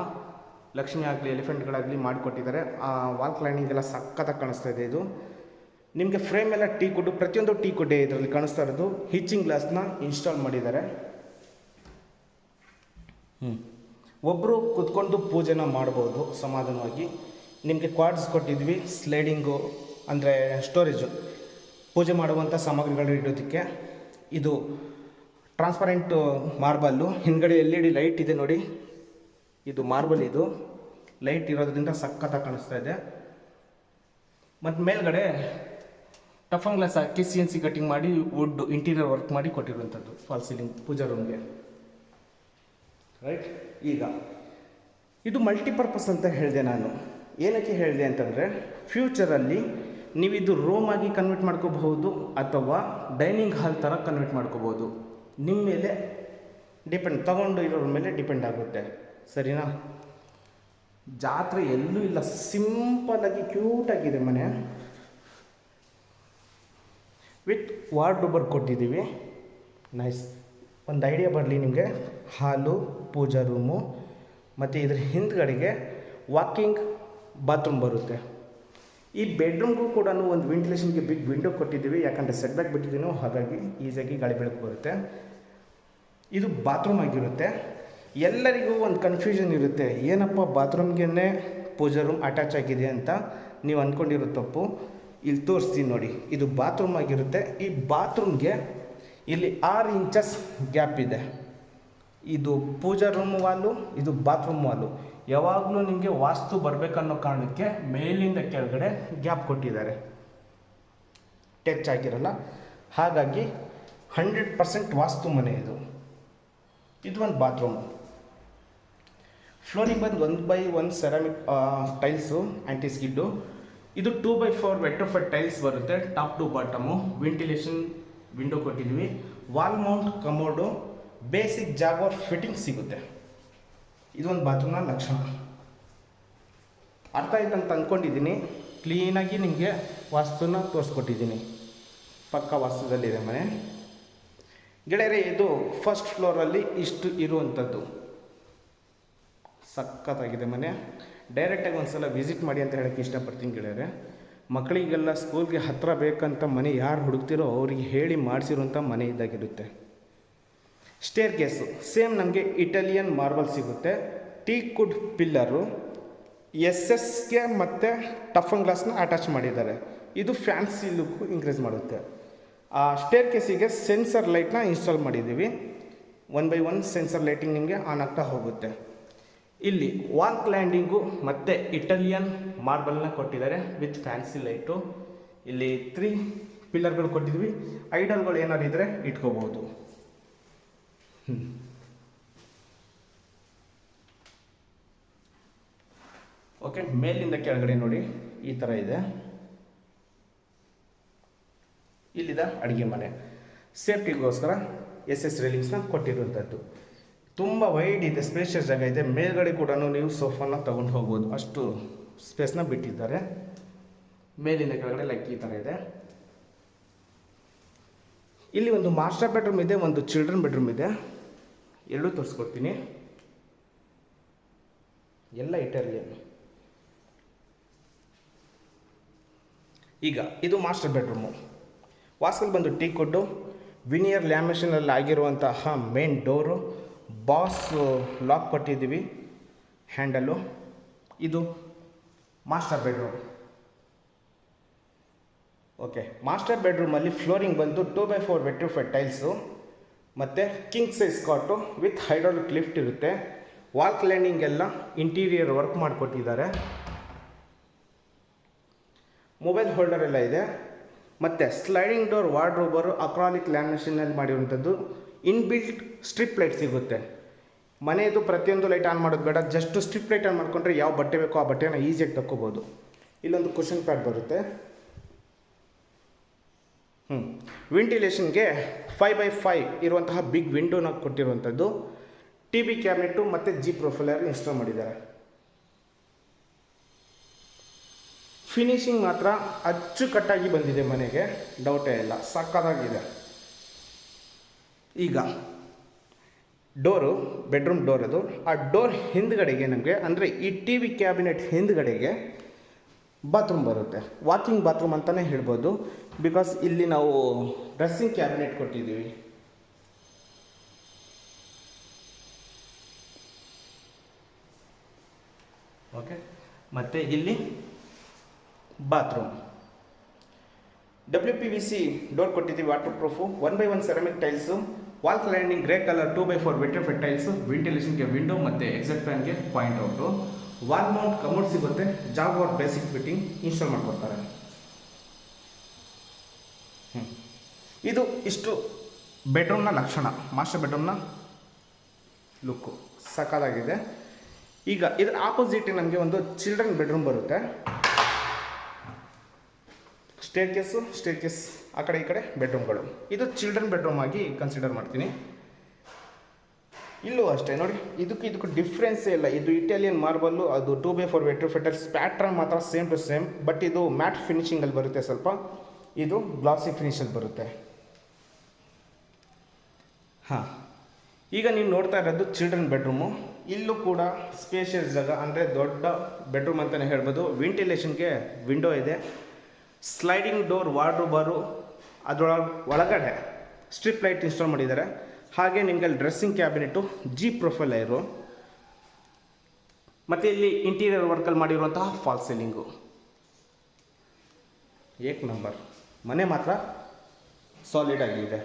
ಲಕ್ಷ್ಮಿ ಆಗಲಿ ಎಲಿಫೆಂಟ್ಗಳಾಗಲಿ ಮಾಡಿಕೊಟ್ಟಿದ್ದಾರೆ. ಆ ವಾಲ್ ಕ್ಲೈನಿಂಗ್ ಎಲ್ಲ ಸಖತ್ತಾಗಿ ಕಾಣಿಸ್ತಾ ಇದೆ. ಇದು ನಿಮಗೆ ಫ್ರೇಮ್ ಎಲ್ಲ ಟೀ ಕುಡ್ಡು, ಪ್ರತಿಯೊಂದು ಟೀ ಕುಡ್ಡೆ ಇದರಲ್ಲಿ ಕಾಣಿಸ್ತಾ ಇರೋದು. ಹಿಚ್ಚಿಂಗ್ ಗ್ಲಾಸ್ನ ಇನ್ಸ್ಟಾಲ್ ಮಾಡಿದ್ದಾರೆ. ಒಬ್ಬರು ಕೂತ್ಕೊಂಡು ಪೂಜೆನ ಮಾಡ್ಬೋದು ಸಮಾಧಾನವಾಗಿ. ನಿಮಗೆ ಕ್ವಾಡ್ಸ್ ಕೊಟ್ಟಿದ್ವಿ, ಸ್ಲೈಡಿಂಗು ಅಂದರೆ ಸ್ಟೋರೇಜು, ಪೂಜೆ ಮಾಡುವಂಥ ಸಾಮಗ್ರಿಗಳು ಇಡೋದಕ್ಕೆ. ಇದು ಟ್ರಾನ್ಸ್ಪರೆಂಟು ಮಾರ್ಬಲ್ಲು. ಹಿಂದ್ಗಡೆ LED ಲೈಟ್ ಇದೆ ನೋಡಿ. ಇದು ಮಾರ್ಬಲ್, ಇದು ಲೈಟ್ ಇರೋದ್ರಿಂದ ಸಖತ್ತಾಗಿ ಕಾಣಿಸ್ತಾ ಇದೆ. ಮತ್ತು ಮೇಲ್ಗಡೆ ಟಫನ್ ಗ್ಲಾಸ್ ಹಾಕಿ CNC ಕಟ್ಟಿಂಗ್ ಮಾಡಿ ವುಡ್ ಇಂಟೀರಿಯರ್ ವರ್ಕ್ ಮಾಡಿ ಕೊಟ್ಟಿರುವಂಥದ್ದು ಫಾಲ್ ಸೀಲಿಂಗ್ ಪೂಜಾ ರೂಮ್ಗೆ. ರೈಟ್, ಈಗ ಇದು ಮಲ್ಟಿಪರ್ಪಸ್ ಅಂತ ಹೇಳಿದೆ ನಾನು. ಏನಕ್ಕೆ ಹೇಳಿದೆ ಅಂತಂದರೆ, ಫ್ಯೂಚರಲ್ಲಿ ನೀವಿದು ರೂಮ್ ಆಗಿ ಕನ್ವರ್ಟ್ ಮಾಡ್ಕೋಬಹುದು ಅಥವಾ ಡೈನಿಂಗ್ ಹಾಲ್ ಥರ ಕನ್ವರ್ಟ್ ಮಾಡ್ಕೋಬೋದು. ನಿಮ್ಮ ಮೇಲೆ ಡಿಪೆಂಡ್, ತಗೊಂಡು ಇರೋರ ಮೇಲೆ ಡಿಪೆಂಡ್ ಆಗುತ್ತೆ. ಸರಿನಾ? ಜಾತ್ರೆ ಎಲ್ಲೂ ಇಲ್ಲ, ಸಿಂಪಲ್ಲಾಗಿ ಕ್ಯೂಟಾಗಿದೆ ಮನೆ. ವಿತ್ ವಾರ್ಡ್ರೋಬರ್ ಕೊಟ್ಟಿದ್ದೀವಿ. ನೈಸ್. ಒಂದು ಐಡಿಯಾ ಬರಲಿ ನಿಮಗೆ. ಹಾಲು, ಪೂಜಾ ರೂಮು ಮತ್ತು ಇದ್ರ ಹಿಂದ್ಗಡೆಗೆ ವಾಕಿಂಗ್ ಬಾತ್ರೂಮ್ ಬರುತ್ತೆ. ಈ ಬೆಡ್ರೂಮ್ಗೂ ಕೂಡ ಒಂದು ವೆಂಟಿಲೇಷನ್ಗೆ ಬಿಗ್ ವಿಂಡೋ ಕೊಟ್ಟಿದ್ದೀವಿ. ಯಾಕಂದರೆ ಸೆಟ್ ಬ್ಯಾಕ್ ಬಿಟ್ಟಿದ್ದೀನೋ, ಹಾಗಾಗಿ ಈಸಿಯಾಗಿ ಗಾಳಿ ಬೆಳಕು ಬರುತ್ತೆ. ಇದು ಬಾತ್ರೂಮ್ ಆಗಿರುತ್ತೆ. ಎಲ್ಲರಿಗೂ ಒಂದು ಕನ್ಫ್ಯೂಷನ್ ಇರುತ್ತೆ, ಏನಪ್ಪ ಬಾತ್ರೂಮ್ಗೆ ಪೂಜಾ ರೂಮ್ ಅಟ್ಯಾಚ್ ಆಗಿದೆ ಅಂತ ನೀವು ಅಂದ್ಕೊಂಡಿರೋ ತಪ್ಪು. ಇಲ್ಲಿ ತೋರಿಸ್ತೀನಿ ನೋಡಿ. ಇದು ಬಾತ್ರೂಮ್ ಆಗಿರುತ್ತೆ. ಈ ಬಾತ್ರೂಮ್ಗೆ ಇಲ್ಲಿ 6 ಇಂಚಸ್ ಗ್ಯಾಪ್ ಇದೆ. ಇದು ಪೂಜಾ ರೂಮ್ ವಾಲು, ಇದು ಬಾತ್ರೂಮ್ ವಾಲು. ಯಾವಾಗಲೂ ನಿಮಗೆ ವಾಸ್ತು ಬರಬೇಕನ್ನೋ ಕಾರಣಕ್ಕೆ ಮೇಲಿಂದ ಕೆಳಗಡೆ ಗ್ಯಾಪ್ ಕೊಟ್ಟಿದ್ದಾರೆ, ಟಚ್ ಆಗಿರಲ್ಲ. ಹಾಗಾಗಿ 100% ವಾಸ್ತು ಮನೆ ಇದು. ಇದು ಒಂದು ಬಾತ್ರೂಮ್. ಫ್ಲೋರಿಂಗ್ ಬಂದು 1x1 ಸೆರಾಮಿಕ್ ಟೈಲ್ಸು, ಆ್ಯಂಟಿ ಸ್ಕಿಡ್ಡು. ಇದು 2x4 ವೆಟ್ರೋಫೆಟ್ ಟೈಲ್ಸ್ ಬರುತ್ತೆ, top to bottom. Ventilation window ಕೊಟ್ಟಿದ್ವಿ. Wall mount commode, basic Jaguar fitting ಸಿಗುತ್ತೆ. ಇದೊಂದು ಬಾತ್ರೂಮ್ನ ಲಕ್ಷಣ. ಅರ್ಥ ಆಯ್ತು ಅಂತ ಅಂದ್ಕೊಂಡಿದ್ದೀನಿ. ಕ್ಲೀನಾಗಿ ನಿಮಗೆ ವಾಸ್ತುನ ತೋರಿಸ್ಕೊಟ್ಟಿದ್ದೀನಿ. ಪಕ್ಕ ವಾಸ್ತುದಲ್ಲಿದೆ ಮನೆ ಗೆಳೆಯರೆ. ಇದು ಫಸ್ಟ್ ಫ್ಲೋರಲ್ಲಿ ಇಷ್ಟು ಇರುವಂಥದ್ದು. ಸಖತ್ತಾಗಿದೆ ಮನೆ. ಡೈರೆಕ್ಟಾಗಿ ಒಂದು ಸಲ ವಿಸಿಟ್ ಮಾಡಿ ಅಂತ ಹೇಳೋಕ್ಕೆ ಇಷ್ಟಪಡ್ತೀನಿ ಗೆಳೆಯರೆ. ಮಕ್ಕಳಿಗೆಲ್ಲ ಸ್ಕೂಲ್ಗೆ ಹತ್ತಿರ ಬೇಕಂತ ಮನೆ ಯಾರು ಹುಡುಕ್ತಿರೋ ಅವರಿಗೆ ಹೇಳಿ ಮಾಡಿಸಿರುವಂಥ ಮನೆ ಇದ್ದಾಗಿರುತ್ತೆ. ಸ್ಟೇರ್ ಕೇಸು ಸೇಮ್ ನಮಗೆ ಇಟಾಲಿಯನ್ ಮಾರ್ಬಲ್ ಸಿಗುತ್ತೆ. ಟೀಕ್ ವುಡ್ ಪಿಲ್ಲರು, ಎಸ್ಗೆ ಮತ್ತು ಟಫನ್ ಗ್ಲಾಸ್ನ ಅಟ್ಯಾಚ್ ಮಾಡಿದ್ದಾರೆ. ಇದು ಫ್ಯಾನ್ಸಿ ಲುಕ್ಕು ಇನ್ಕ್ರೀಸ್ ಮಾಡುತ್ತೆ. ಆ ಸ್ಟೇರ್ ಕೇಸಿಗೆ ಸೆನ್ಸರ್ ಲೈಟ್ನ ಇನ್ಸ್ಟಾಲ್ ಮಾಡಿದ್ದೀವಿ. 1 by 1 ಸೆನ್ಸರ್ ಲೈಟಿಂಗ್ ನಿಮಗೆ ಆನ್ ಆಗ್ತಾ ಹೋಗುತ್ತೆ. ಇಲ್ಲಿ ವಾಲ್ ಕ್ಲ್ಯಾಂಡಿಂಗು ಮತ್ತು ಇಟಾಲಿಯನ್ ಮಾರ್ಬಲ್ನ ಕೊಟ್ಟಿದ್ದಾರೆ ವಿತ್ ಫ್ಯಾನ್ಸಿ ಲೈಟು. ಇಲ್ಲಿ 3 ಪಿಲ್ಲರ್ಗಳು ಕೊಟ್ಟಿದ್ವಿ. ಐಡಲ್ಗಳು ಏನಾದ್ರು ಇದ್ದರೆ ಇಟ್ಕೋಬೋದು. ಓಕೆ, ಮೇಲಿಂದ ಕೆಳಗಡೆ ನೋಡಿ ಈ ಥರ ಇದೆ. ಇಲ್ಲಿದ ಅಡುಗೆ ಮನೆ. ಸೇಫ್ಟಿಗೋಸ್ಕರ SS ರೇಲಿಂಗ್ಸ್ನ ಕೊಟ್ಟಿರುವಂಥದ್ದು. ತುಂಬ ವೈಡ್ ಇದೆ, ಸ್ಪೇಷಿಯಸ್ ಜಾಗ ಇದೆ. ಮೇಲ್ಗಡೆ ಕೂಡ ನೀವು ಸೋಫಾನ ತೊಗೊಂಡು ಹೋಗ್ಬೋದು, ಅಷ್ಟು ಸ್ಪೇಸ್ನ ಬಿಟ್ಟಿದ್ದಾರೆ. ಮೇಲಿಂದ ಕೆಳಗಡೆ ಲೈಕ್ ಈ ಥರ ಇದೆ. ಇಲ್ಲಿ ಒಂದು ಮಾಸ್ಟರ್ ಬೆಡ್ರೂಮ್ ಇದೆ, ಒಂದು ಚಿಲ್ಡ್ರನ್ ಬೆಡ್ರೂಮ್ ಇದೆ. ಎರಡೂ ತೋರಿಸ್ಕೊಡ್ತೀನಿ. ಎಲ್ಲ ಇಟಾಲಿಯನ್. ಈಗ ಇದು ಮಾಸ್ಟರ್ ಬೆಡ್ರೂಮು. ವಾಸ್ಕಲ್ ಬಂದು ಟೀ ಕೊಟ್ಟು ವಿನಿಯರ್ ಲ್ಯಾಮಿನೇಷನಲ್ಲಿ ಆಗಿರುವಂತಹ ಮೇನ್ ಡೋರು, ಬಾಸ್ ಲಾಕ್ ಕೊಟ್ಟಿದ್ದೀವಿ, ಹ್ಯಾಂಡಲು. ಇದು ಮಾಸ್ಟರ್ ಬೆಡ್ರೂಮ್. ಓಕೆ, ಮಾಸ್ಟರ್ ಬೆಡ್ರೂಮಲ್ಲಿ ಫ್ಲೋರಿಂಗ್ ಬಂದು 2 by 4 ವೆಟ್ರಿಫೈಡ್ ಟೈಲ್ಸು ಮತ್ತು king size cot with hydraulic lift ಇರುತ್ತೆ. ವಾಲ್ ಕ್ಲೈನಿಂಗ್ ಎಲ್ಲ ಇಂಟೀರಿಯರ್ ವರ್ಕ್ ಮಾಡಿಕೊಟ್ಟಿದ್ದಾರೆ. ಮೊಬೈಲ್ ಹೋಲ್ಡರ್ ಎಲ್ಲ ಇದೆ. ಮತ್ತು ಸ್ಲೈಡಿಂಗ್ ಡೋರ್ ವಾರ್ಡ್ರೋಬರು ಅಕ್ರಾಲಿಕ್ ಲ್ಯಾಮಿನೇಷನಲ್ಲಿ ಮಾಡಿರುವಂಥದ್ದು. ಇನ್ಬಿಲ್ಟ್ ಸ್ಟ್ರಿಪ್ ಲೈಟ್ ಸಿಗುತ್ತೆ. ಮನೆಯದು ಪ್ರತಿಯೊಂದು ಲೈಟ್ ಆನ್ ಮಾಡೋದು ಬೇಡ, ಜಸ್ಟ್ ಸ್ಟ್ರಿಪ್ ಲೈಟ್ ಆನ್ ಮಾಡಿಕೊಂಡ್ರೆ ಯಾವ ಬಟ್ಟೆ ಬೇಕೋ ಆ ಬಟ್ಟೆನ ಈಸಿಯಾಗಿ ತಕ್ಕೋಬೋದು. ಇಲ್ಲೊಂದು ಕುಷನ್ ಪ್ಯಾಡ್ ಬರುತ್ತೆ. ವೆಂಟಿಲೇಷನ್ಗೆ 5 by 5 ಇರುವಂತಹ ಬಿಗ್ ವಿಂಡೋನ ಕೊಟ್ಟಿರುವಂಥದ್ದು. TV ಕ್ಯಾಬಿನೆಟ್ಟು ಮತ್ತು ಜಿ ಪ್ರೊಫೈಲರ್ ಇನ್ಸ್ಟಾಲ್ ಮಾಡಿದ್ದಾರೆ. ಫಿನಿಶಿಂಗ್ ಮಾತ್ರ ಅಚ್ಚುಕಟ್ಟಾಗಿ ಬಂದಿದೆ ಮನೆಗೆ, ಡೌಟೇ ಇಲ್ಲ, ಸಕ್ಕತ್ತಾಗಿದೆ. ಈಗ ಡೋರು, ಬೆಡ್ರೂಮ್ ಡೋರ್ ಅದು. ಆ ಡೋರ್ ಹಿಂದ್ಗಡೆಗೆ ನಮಗೆ, ಅಂದರೆ ಈ TV ಕ್ಯಾಬಿನೆಟ್ ಹಿಂದ್ಗಡೆಗೆ ಬಾತ್ರೂಮ್ ಬರುತ್ತೆ. ವಾಕಿಂಗ್ ಬಾತ್ರೂಮ್ ಅಂತಲೇ ಹೇಳ್ಬೋದು. ಬಿಕಾಸ್ ಇಲ್ಲಿ ನಾವು ಡ್ರೆಸ್ಸಿಂಗ್ ಕ್ಯಾಬಿನೆಟ್ ಕೊಟ್ಟಿದ್ದೀವಿ. ಓಕೆ, ಮತ್ತು ಇಲ್ಲಿ ಬಾತ್ರೂಮ್ WPVC ಡೋರ್ ಕೊಟ್ಟಿದ್ದೀವಿ, water proof. 1 by 1 ceramic tiles, wall cladding grey colour 2 by 4 vitrified tiles, ವೆಂಟಿಲೇಷನ್ಗೆ ವಿಂಡೋ ಮತ್ತು ಎಕ್ಸಾಕ್ಟ್ ಫ್ಯಾನ್ಗೆ point out. Wall mount commode ಸಿಗುತ್ತೆ, ಜಾಗ್ವಾರ್ ಬೇಸಿಕ್ ಫಿಟ್ಟಿಂಗ್ ಇನ್ಸ್ಟಾಲ್ ಮಾಡ್ಕೊಡ್ತಾರೆ. ಇದು ಇಷ್ಟು ಬೆಡ್ರೂಮ್ನ ಲಕ್ಷಣ, ಮಾಸ್ಟರ್ ಬೆಡ್ರೂಮ್ನ ಲುಕ್ಕು ಸಕ್ಕತ್ತಾಗಿದೆ. ಈಗ ಇದರ ಆಪೋಸಿಟ್ ನಮಗೆ ಒಂದು ಚಿಲ್ಡ್ರನ್ ಬೆಡ್ರೂಮ್ ಬರುತ್ತೆ. ಸ್ಟೇರ್ ಕೇಸ್ ಆ ಕಡೆ ಈ ಕಡೆ ಬೆಡ್ರೂಮ್ಗಳು. ಇದು ಚಿಲ್ಡ್ರನ್ ಬೆಡ್ರೂಮ್ ಆಗಿ ಕನ್ಸಿಡರ್ ಮಾಡ್ತೀನಿ. ಇಲ್ಲೂ ಅಷ್ಟೇ ನೋಡಿ, ಇದಕ್ಕೂ ಡಿಫ್ರೆನ್ಸೇ ಇಲ್ಲ. ಇದು ಇಟಾಲಿಯನ್ ಮಾರ್ಬಲ್ಲು, ಅದು 2 by 4 ವೆಟ್ರಿಫೈಡ್ ಪ್ಯಾಟ್ರನ್ ಮಾತ್ರ ಸೇಮ್ ಟು ಸೇಮ್. ಬಟ್ ಇದು ಮ್ಯಾಟ್ ಫಿನಿಶಿಂಗಲ್ಲಿ ಬರುತ್ತೆ, ಸ್ವಲ್ಪ ಇದು ಗ್ಲಾಸಿ ಫಿನಿಷಲ್ಲಿ ಬರುತ್ತೆ. ಹಾಂ, ಈಗ ನೀವು ನೋಡ್ತಾ ಇರೋದು ಚಿಲ್ಡ್ರನ್ ಬೆಡ್ರೂಮು. ಇಲ್ಲೂ ಕೂಡ ಸ್ಪೇಷಿಯಸ್ ಜಾಗ, ಅಂದರೆ ದೊಡ್ಡ ಬೆಡ್ರೂಮ್ ಅಂತಲೇ ಹೇಳ್ಬೋದು. ವೆಂಟಿಲೇಷನ್ಗೆ ವಿಂಡೋ ಇದೆ. ಸ್ಲೈಡಿಂಗ್ ಡೋರ್ ವಾರ್ಡ್ರೋಬರು, ಒಳಗಡೆ ಸ್ಟ್ರಿಪ್ ಲೈಟ್ ಇನ್ಸ್ಟಾಲ್ ಮಾಡಿದ್ದಾರೆ. ಹಾಗೆ ನಿಮಗೆ ಅಲ್ಲಿ ಡ್ರೆಸ್ಸಿಂಗ್ ಕ್ಯಾಬಿನೆಟು, ಜಿ ಪ್ರೊಫೈಲರು, ಮತ್ತು ಇಲ್ಲಿ ಇಂಟೀರಿಯರ್ ವರ್ಕಲ್ಲಿ ಮಾಡಿರುವಂತಹ ಫಾಲ್ ಸೀಲಿಂಗು. ಏಕ್ ನಂಬರ್ ಮನೆ ಮಾತ್ರ ಸಾಲಿಡ್ ಆಗಿದೆ.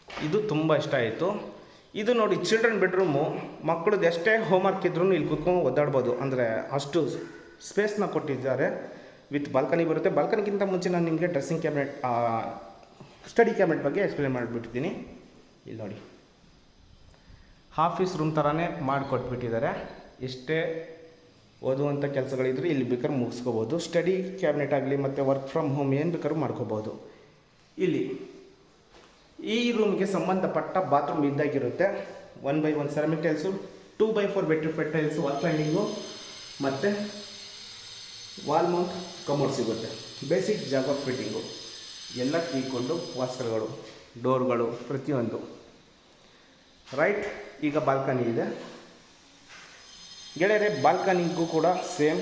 ಇದು ತುಂಬ ಇಷ್ಟ ಆಯಿತು. ಇದು ನೋಡಿ ಚಿಲ್ಡ್ರನ್ ಬೆಡ್ರೂಮು, ಮಕ್ಕಳದ್ದು ಎಷ್ಟೇ ಹೋಮ್ವರ್ಕ್ ಇದ್ರೂ ಇಲ್ಲಿ ಕುತ್ಕೊಂಡು ಒದ್ದಾಡ್ಬೋದು, ಅಂದರೆ ಅಷ್ಟು ಸ್ಪೇಸ್ನ ಕೊಟ್ಟಿದ್ದಾರೆ. ವಿತ್ ಬಾಲ್ಕನಿ ಬರುತ್ತೆ. ಬಾಲ್ಕನಿಗಿಂತ ಮುಂಚೆ ನಾನು ನಿಮಗೆ ಡ್ರೆಸ್ಸಿಂಗ್ ಕ್ಯಾಬಿನೆಟ್, ಸ್ಟಡಿ ಕ್ಯಾಬಿನೆಟ್ ಬಗ್ಗೆ ಎಕ್ಸ್ಪ್ಲೇನ್ ಮಾಡಿಬಿಟ್ಟಿದ್ದೀನಿ. ಇಲ್ಲಿ ನೋಡಿ, ಆಫೀಸ್ ರೂಮ್ ಥರನೇ ಮಾಡಿಕೊಟ್ಬಿಟ್ಟಿದ್ದಾರೆ. ಎಷ್ಟೇ ಓದುವಂಥ ಕೆಲಸಗಳಿದ್ರು ಇಲ್ಲಿ ಬೇಕಾದ್ರೆ ಮುಗಿಸ್ಕೋಬೋದು. ಸ್ಟಡಿ ಕ್ಯಾಬಿನೆಟ್ ಆಗಲಿ ಮತ್ತು ವರ್ಕ್ ಫ್ರಮ್ ಹೋಮ್ ಏನು ಬೇಕಾದ್ರೂ ಮಾಡ್ಕೋಬೋದು. ಇಲ್ಲಿ ಈ ರೂಮ್ಗೆ ಸಂಬಂಧಪಟ್ಟ ಬಾತ್ರೂಮ್ ಇದ್ದಾಗಿರುತ್ತೆ. 1 by 1 ceramic tiles, 2 by 4 vitrified tiles, wall cladding ಮತ್ತು ವಾಲ್ ಮೌಂಟ್ ಕಮೋಡ್ ಸಿಗುತ್ತೆ. ಬೇಸಿಕ್ ಜಾಗ್ವಾರ್ ಫಿಟ್ಟಿಂಗು ಎಲ್ಲ ಕೀಕೊಂಡು, ವಾಸ್ಕರ್ಗಳು, ಡೋರ್ಗಳು ಪ್ರತಿಯೊಂದು. ರೈಟ್, ಈಗ ಬಾಲ್ಕನಿ ಇದೆ ಗೆಳೆಯರೆ. ಬಾಲ್ಕನಿಗೂ ಕೂಡ ಸೇಮ್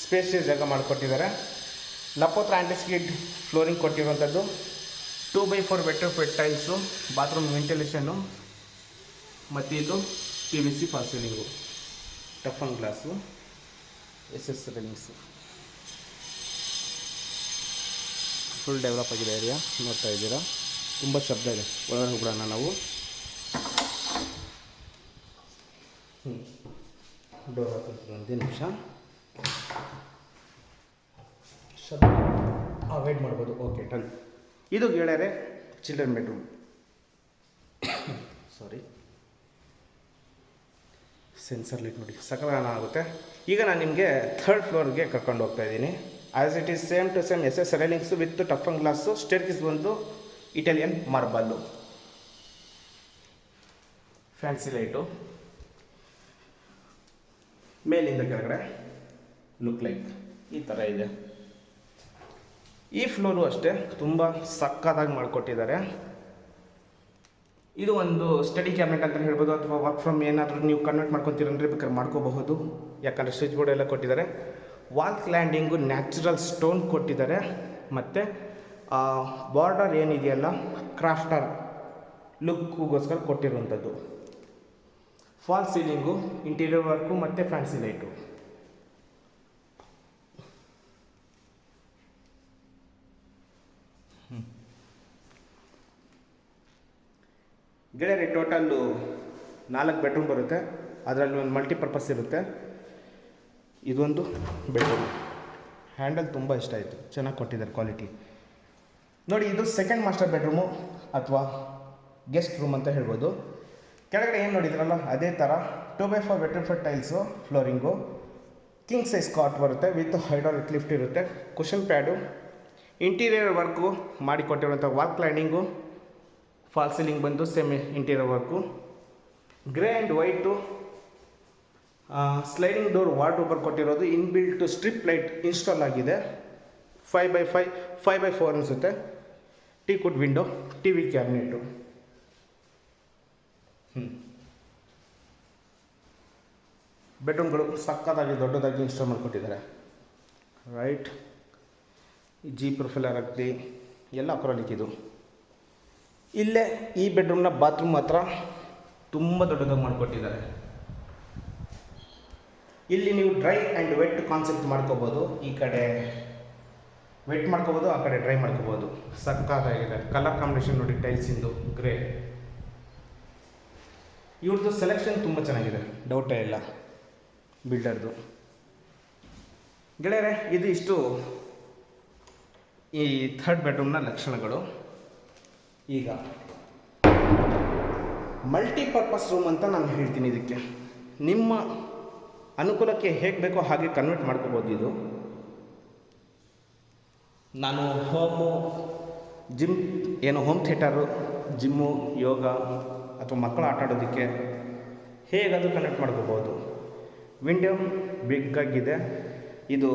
ಸ್ಪೇಷಿಯಸ್ ಜಾಗ ಮಾಡಿಕೊಟ್ಟಿದ್ದಾರೆ. ಲಪೋತ್ರ ಆ್ಯಂಟಿಸ್ಕಿಡ್ ಫ್ಲೋರಿಂಗ್ ಕೊಟ್ಟಿರುವಂಥದ್ದು. 2 by 4 ವೆಟ್ರಿಫೈಡ್ ಟೈಲ್ಸು, ಬಾತ್ರೂಮ್ ವೆಂಟಿಲೇಷನ್ನು, ಮತ್ತು ಇದು PVC fall ceiling, toughen glass. SS railings full develop ಆಗಿದೆ ಏರಿಯಾ, ನೋಡ್ತಾ ಇದ್ದೀರಾ. ತುಂಬ ಶಬ್ದ ಇದೆ, ಒಳಗಡೆ ಹೋಗೋಣ ನಾವು. ಡೋರ್ ಹಾಕ್ತೀನಿ ಒಂದು ನಿಮಿಷ. ಶಬ್ದ ಅವಾಯ್ಡ್ ಮಾಡ್ಬೋದು. Okay ton. ಇದು ಗೆಳೆಯರೆ ಚಿಲ್ಡ್ರನ್ ಬೆಡ್ರೂಮ್. ಸಾರಿ, ಸೆನ್ಸರ್ ಲೈಟ್ ನೋಡಿ ಸಕಲನ ಆಗುತ್ತೆ. ಈಗ ನಾನು ನಿಮಗೆ ಥರ್ಡ್ ಫ್ಲೋರ್ಗೆ ಕರ್ಕೊಂಡು ಹೋಗ್ತಾ ಇದ್ದೀನಿ. As it is same to same SS railings with tough and glass. Staircase ಬಂದು ಇಟಾಲಿಯನ್ ಮಾರ್ಬಲ್ಲು, ಫ್ಯಾನ್ಸಿ ಲೈಟು, ಮೇಲಿಂದ ಕೆಳಗಡೆ ಲುಕ್ ಲೈಕ್ ಈ ಥರ ಇದೆ. ಈ ಫ್ಲೋರು ಅಷ್ಟೇ ತುಂಬ ಸಕ್ಕತ್ತಾಗಿ ಮಾಡಿಕೊಟ್ಟಿದ್ದಾರೆ. ಇದು ಒಂದು ಸ್ಟಡಿ ಕ್ಯಾಬಿನೆಟ್ ಅಂತ ಹೇಳ್ಬೋದು, ಅಥವಾ ವರ್ಕ್ ಫ್ರಮ್ ಏನಾದರೂ ನೀವು ಕನ್ವರ್ಟ್ ಮಾಡ್ಕೊತೀರಂದರೆ ಬೇಕಾದ್ರೆ ಮಾಡ್ಕೋಬಹುದು. ಯಾಕಂದರೆ ಸ್ವಿಚ್ ಬೋರ್ಡ್ ಎಲ್ಲ ಕೊಟ್ಟಿದ್ದಾರೆ. ವಾಲ್ ಕ್ಲ್ಯಾಂಡಿಂಗು ನ್ಯಾಚುರಲ್ ಸ್ಟೋನ್ ಕೊಟ್ಟಿದ್ದಾರೆ. ಮತ್ತು ಬಾರ್ಡರ್ ಏನಿದೆಯಲ್ಲ ಕ್ರಾಫ್ಟರ್ ಲುಕ್ಗೋಸ್ಕರ ಕೊಟ್ಟಿರುವಂಥದ್ದು. ಫಾಲ್ ಸೀಲಿಂಗು, ಇಂಟೀರಿಯರ್ ವರ್ಕು ಮತ್ತು ಫ್ಯಾನ್ಸಿ ಲೈಟು. ಗೆಳೆಯರೆ ಟೋಟಲ್ಲು 4 ಬೆಡ್ರೂಮ್ ಬರುತ್ತೆ. ಅದರಲ್ಲಿ ಒಂದು ಮಲ್ಟಿಪರ್ಪಸ್ ಇರುತ್ತೆ. ಇದೊಂದು ಬೆಡ್ರೂಮ್. ಹ್ಯಾಂಡಲ್ ತುಂಬ ಇಷ್ಟ ಆಯಿತು, ಚೆನ್ನಾಗಿ ಕೊಟ್ಟಿದ್ದಾರೆ ಕ್ವಾಲಿಟಿ ನೋಡಿ. ಇದು ಸೆಕೆಂಡ್ ಮಾಸ್ಟರ್ ಬೆಡ್ರೂಮು ಅಥವಾ ಗೆಸ್ಟ್ ರೂಮ್ ಅಂತ ಹೇಳ್ಬೋದು. ಕೆಳಗಡೆ ಏನು ನೋಡಿದ್ರಲ್ಲ ಅದೇ ಥರ 2x4 vitrified tiles flooring. King size cot ಬರುತ್ತೆ ವಿತ್ ಹೈಡ್ರಾಲಿಕ್ ಲಿಫ್ಟ್ ಇರುತ್ತೆ. ಕುಷನ್ ಪ್ಯಾಡು, ಇಂಟೀರಿಯರ್ ವರ್ಕು ಮಾಡಿಕೊಟ್ಟಿರುವಂಥ ವಾಲ್ ಕ್ಲೈನಿಂಗು, ಫಾಲ್ ಸೀಲಿಂಗ್ ಬಂದು same interior work. Grey and white sliding door wardrobe ಕೊಟ್ಟಿರೋದು. ಇನ್ಬಿಲ್ಟ್ ಸ್ಟ್ರಿಪ್ ಲೈಟ್ ಇನ್ಸ್ಟಾಲ್ ಆಗಿದೆ. 5x4 ಅನಿಸುತ್ತೆ. Teakwood window, TV cabinet. ಬೆಡ್ರೂಮ್ಗಳು ಸಕ್ಕತ್ತಾಗಿ ದೊಡ್ಡದಾಗಿ ಇನ್ಸ್ಟಾಲ್ ಮಾಡಿಕೊಟ್ಟಿದ್ದಾರೆ. ರೈಟ್, ಜಿ ಪ್ರೊಫೈಲರ್ ಆಗಲಿ ಎಲ್ಲ ಅಕ್ರಾಲಿಕ್ಕಿದು. ಇಲ್ಲೇ ಈ ಬೆಡ್ರೂಮ್ನ ಬಾತ್ರೂಮ್ ಮಾತ್ರ ತುಂಬ ದೊಡ್ಡದಾಗಿ ಮಾಡಿಕೊಟ್ಟಿದ್ದಾರೆ. ಇಲ್ಲಿ ನೀವು ಡ್ರೈ ಆ್ಯಂಡ್ ವೆಟ್ ಕಾನ್ಸೆಪ್ಟ್ ಮಾಡ್ಕೋಬೋದು. ಈ ಕಡೆ ವೆಟ್ ಮಾಡ್ಕೋಬೋದು, ಆ ಕಡೆ ಡ್ರೈ ಮಾಡ್ಕೋಬೋದು. ಸಕ್ಕತ್ತಾಗಿದೆ. ಕಲರ್ ಕಾಂಬಿನೇಷನ್ ನೋಡಿ, ಟೈಲ್ಸಿಂದು ಗ್ರೇ. ಇವ್ರದ್ದು ಸೆಲೆಕ್ಷನ್ ತುಂಬ ಚೆನ್ನಾಗಿದೆ, ಡೌಟೇ ಇಲ್ಲ ಬಿಲ್ಡರ್ದು. ಗೆಳೆಯರೆ ಇದು ಇಷ್ಟು ಈ ಥರ್ಡ್ ಬೆಡ್ರೂಮ್ನ ಲಕ್ಷಣಗಳು. ಈಗ ಮಲ್ಟಿಪರ್ಪಸ್ ರೂಮ್ ಅಂತ ನಾನು ಹೇಳ್ತೀನಿ. ಇದಕ್ಕೆ ನಿಮ್ಮ ಅನುಕೂಲಕ್ಕೆ ಹೇಗೆ ಬೇಕೋ ಹಾಗೆ ಕನ್ವರ್ಟ್ ಮಾಡ್ಕೋಬೋದು. ಇದು ನಾನು ಹೋಮು, ಜಿಮ್, ಏನು ಹೋಮ್ ಥಿಯೇಟರು, ಜಿಮ್ಮು, ಯೋಗ ಅಥವಾ ಮಕ್ಕಳು ಆಟ ಆಡೋದಕ್ಕೆ ಹೇಗಾದರೂ ಕನೆಕ್ಟ್ ಮಾಡ್ಕೋಬೋದು. ವಿಂಡೋ ಬಿಗ್ಗಾಗಿದೆ. ಇದು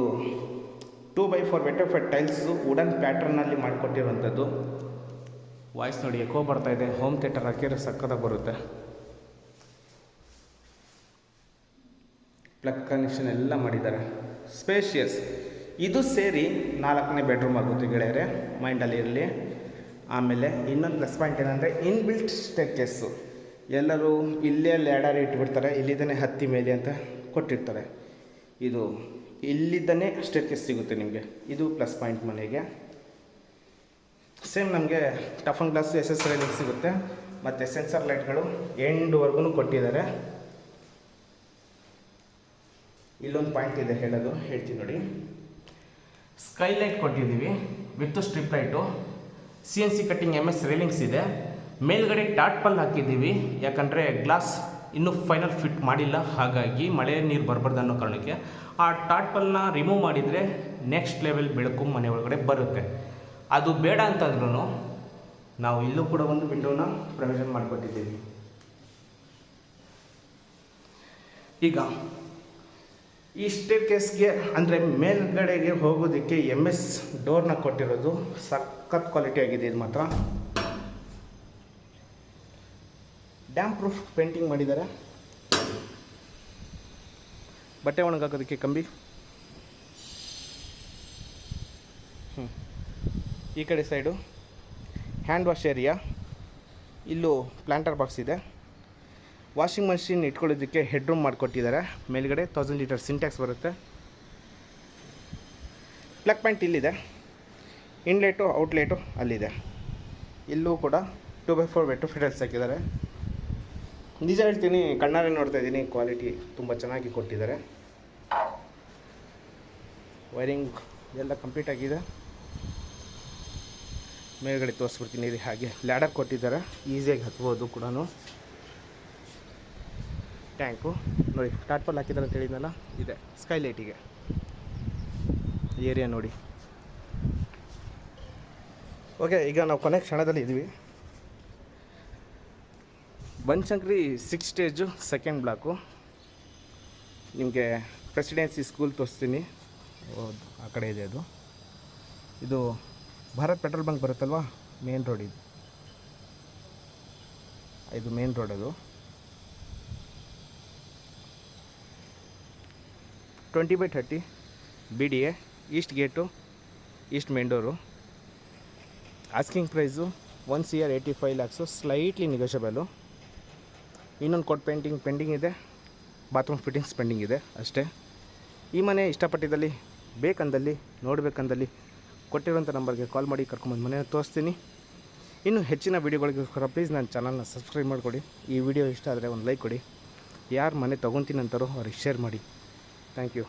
2x4 ವೆಟ್ರಿಫೈಡ್ ಟೈಲ್ಸು ವುಡನ್ ಪ್ಯಾಟ್ರನ್ನಲ್ಲಿ ಮಾಡಿಕೊಟ್ಟಿರುವಂಥದ್ದು. ವಾಯ್ಸ್ ನೋಡಿ ಎಕೋ ಬರ್ತಾ ಇದೆ. ಹೋಮ್ ಥಿಯೇಟರ್ ಹಾಕಿದ್ರೆ ಸಕ್ಕತ್ತಾಗಿ ಬರುತ್ತೆ. ಪ್ಲಗ್ ಕನೆಕ್ಷನ್ ಎಲ್ಲ ಮಾಡಿದ್ದಾರೆ. ಸ್ಪೇಷಿಯಸ್. ಇದು ಸೇರಿ 4ನೇ ಬೆಡ್ರೂಮ್ ಆಗುತ್ತೆ ಗೆಳೆಯರೆ, ಮೈಂಡಲ್ಲಿ ಇರಲಿ. ಆಮೇಲೆ ಇನ್ನೊಂದು ಪ್ಲಸ್ ಪಾಯಿಂಟ್ ಏನಂದರೆ ಇನ್ಬಿಲ್ಟ್ ಸ್ಟೇರ್ಕೇಸು. ಎಲ್ಲರೂ ಇಲ್ಲೇ ಲ್ಯಾಡರ್ ಇಟ್ಬಿಡ್ತಾರೆ, ಇಲ್ಲಿದ್ದಾನೆ ಹತ್ತಿ ಮೇಲೆ ಅಂತ ಕೊಟ್ಟಿರ್ತಾರೆ. ಇದು ಇಲ್ಲಿದ್ದಾನೆ ಸ್ಟೇರ್ಕೇಸ್ ಸಿಗುತ್ತೆ ನಿಮಗೆ. ಇದು ಪ್ಲಸ್ ಪಾಯಿಂಟ್ ಮನೆಗೆ. ಸೇಮ್ ನಮಗೆ tough and glass SS railing ಸಿಗುತ್ತೆ. ಮತ್ತು ಸೆನ್ಸರ್ ಲೈಟ್ಗಳು ಎಂಡ್ವರೆಗೂ ಕೊಟ್ಟಿದ್ದಾರೆ. ಇಲ್ಲೊಂದು ಪಾಯಿಂಟ್ ಇದೆ ಹೇಳ್ತೀನಿ ನೋಡಿ. ಸ್ಕೈಲೈಟ್ ಕೊಟ್ಟಿದ್ದೀವಿ with strip light. CNC cutting MS railings ಇದೆ. ಮೇಲ್ಗಡೆ ಟಾಟ್ಪಲ್ ಹಾಕಿದ್ದೀವಿ, ಯಾಕಂದರೆ ಗ್ಲಾಸ್ ಇನ್ನೂ ಫೈನಲ್ ಫಿಟ್ ಮಾಡಿಲ್ಲ, ಹಾಗಾಗಿ ಮಳೆ ನೀರು ಬರಬಾರ್ದು ಅನ್ನೋ ಕಾರಣಕ್ಕೆ. ಆ ಟಾಟ್ಪಲ್ನ ರಿಮೂವ್ ಮಾಡಿದರೆ ನೆಕ್ಸ್ಟ್ ಲೆವೆಲ್ ಬೆಳಕು ಮನೆ ಒಳಗಡೆ ಬರುತ್ತೆ. ಅದು ಬೇಡ ಅಂತಂದ್ರೂ ನಾವು ಇಲ್ಲೂ ಕೂಡ ಒಂದು ವಿಂಡೋನ ಪ್ರೊವಿಷನ್ ಮಾಡಿಕೊಟ್ಟಿದ್ದೀವಿ. ಈಗ ಈ ಸ್ಟೇರ್ಕೇಸ್ಗೆ ಅಂದರೆ ಮೇಲ್ಗಡೆಗೆ ಹೋಗೋದಕ್ಕೆ MS ಡೋರ್ನ ಕೊಟ್ಟಿರೋದು ಸಖತ್ ಕ್ವಾಲಿಟಿ ಆಗಿದೆ. ಇದು ಮಾತ್ರ ಡ್ಯಾಮ್ ಪ್ರೂಫ್ ಪೇಂಟಿಂಗ್ ಮಾಡಿದ್ದಾರೆ. ಬಟ್ಟೆ ಒಣಗಾಕೋದಕ್ಕೆ ಕಂಬಿ. ಈ ಕಡೆ ಸೈಡು ಹ್ಯಾಂಡ್ ವಾಶ್ ಏರಿಯಾ. ಇಲ್ಲೂ ಪ್ಲಾಂಟರ್ ಬಾಕ್ಸ್ ಇದೆ. ವಾಷಿಂಗ್ ಮಷಿನ್ ಇಟ್ಕೊಳ್ಳೋದಕ್ಕೆ ಹೆಡ್ ರೂಮ್ ಮಾಡಿಕೊಟ್ಟಿದ್ದಾರೆ. ಮೇಲ್ಗಡೆ 1000 ಲೀಟರ್ ಸಿಂಟ್ಯಾಕ್ಸ್ ಬರುತ್ತೆ. ಪ್ಲಗ್ ಪಾಯಿಂಟ್ ಇಲ್ಲಿದೆ, ಇನ್ಲೇಟು ಔಟ್ಲೇಟು ಅಲ್ಲಿದೆ. ಇಲ್ಲೂ ಕೂಡ 2x4 ವೆಟ್ಟು ಫಿಟಲ್ಸ್ ಹಾಕಿದ್ದಾರೆ. ನಿಜ ಹೇಳ್ತೀನಿ, ಕಣ್ಣಾರೆ ನೋಡ್ತಾ ಇದ್ದೀನಿ, ಕ್ವಾಲಿಟಿ ತುಂಬ ಚೆನ್ನಾಗಿ ಕೊಟ್ಟಿದ್ದಾರೆ. ವೈರಿಂಗ್ ಎಲ್ಲ ಕಂಪ್ಲೀಟ್ ಆಗಿದೆ. ಮೇಲ್ಗಡೆ ತೋರಿಸ್ಬಿಡ್ತೀನಿ ಇದು. ಹಾಗೆ ಲ್ಯಾಡರ್ ಕೊಟ್ಟಿದ್ದಾರೆ, ಈಸಿಯಾಗಿ ಹತ್ಬೋದು ಕೂಡ. ಟ್ಯಾಂಕು ನೋಡಿ, ಟಾಟ್ಪಲ್ ಹಾಕಿದ್ದಾರೆ ಅಂತ ಹೇಳಿದ್ನಲ್ಲ, ಇದೆ ಸ್ಕೈಲೈಟಿಗೆ. ಏರಿಯಾ ನೋಡಿ. ಓಕೆ, ಈಗ ನಾವು ಕೊನೆ ಕ್ಷಣದಲ್ಲಿ ಇದ್ವಿ. Banashankari 6 stage second block. ನಿಮಗೆ ಪ್ರೆಸಿಡೆನ್ಸಿ ಸ್ಕೂಲ್ ತೋರಿಸ್ತೀನಿ. ಆ ಕಡೆ ಇದೆ ಅದು. ಇದು ಭಾರತ್ ಪೆಟ್ರೋಲ್ ಬಂಕ್ ಬರುತ್ತಲ್ವ, ಮೇನ್ ರೋಡ್ ಇದು. ಇದು ಮೇನ್ ರೋಡ್. ಅದು 20/30 BDA, east gate, east main door. Asking price 1,85 lakhs, slightly negotiable. ಇನ್ನೊಂದು ಕೋಟ್ ಪೆಂಡಿಂಗ್ ಇದೆ, ಬಾತ್ರೂಮ್ ಫಿಟ್ಟಿಂಗ್ಸ್ ಪೆಂಡಿಂಗ್ ಇದೆ ಅಷ್ಟೇ. ಈ ಮನೆ ಇಷ್ಟಪಟ್ಟಿದ್ದಲ್ಲಿ, ಬೇಕಂದಲ್ಲಿ, ನೋಡಬೇಕಂದಲ್ಲಿ ಕೊಟ್ಟಿರೋಂಥ ನಂಬರ್ಗೆ ಕಾಲ್ ಮಾಡಿ ಕರ್ಕೊಂಬಂದು ಮನೆಯನ್ನು ತೋರಿಸ್ತೀನಿ. ಇನ್ನು ಹೆಚ್ಚಿನ ವೀಡಿಯೋಗಳಿಗೋಸ್ಕರ ಪ್ಲೀಸ್ ನನ್ನ ಚಾನಲ್ನ ಸಬ್ಸ್ಕ್ರೈಬ್ ಮಾಡಿಕೊಡಿ. ಈ ವಿಡಿಯೋ ಇಷ್ಟ ಆದರೆ ಒಂದು ಲೈಕ್ ಕೊಡಿ. ಯಾರು ಮನೆ ತೊಗೊತೀನಿ ಅಂತಾರೋ ಅವ್ರಿಗೆ ಶೇರ್ ಮಾಡಿ. Thank you.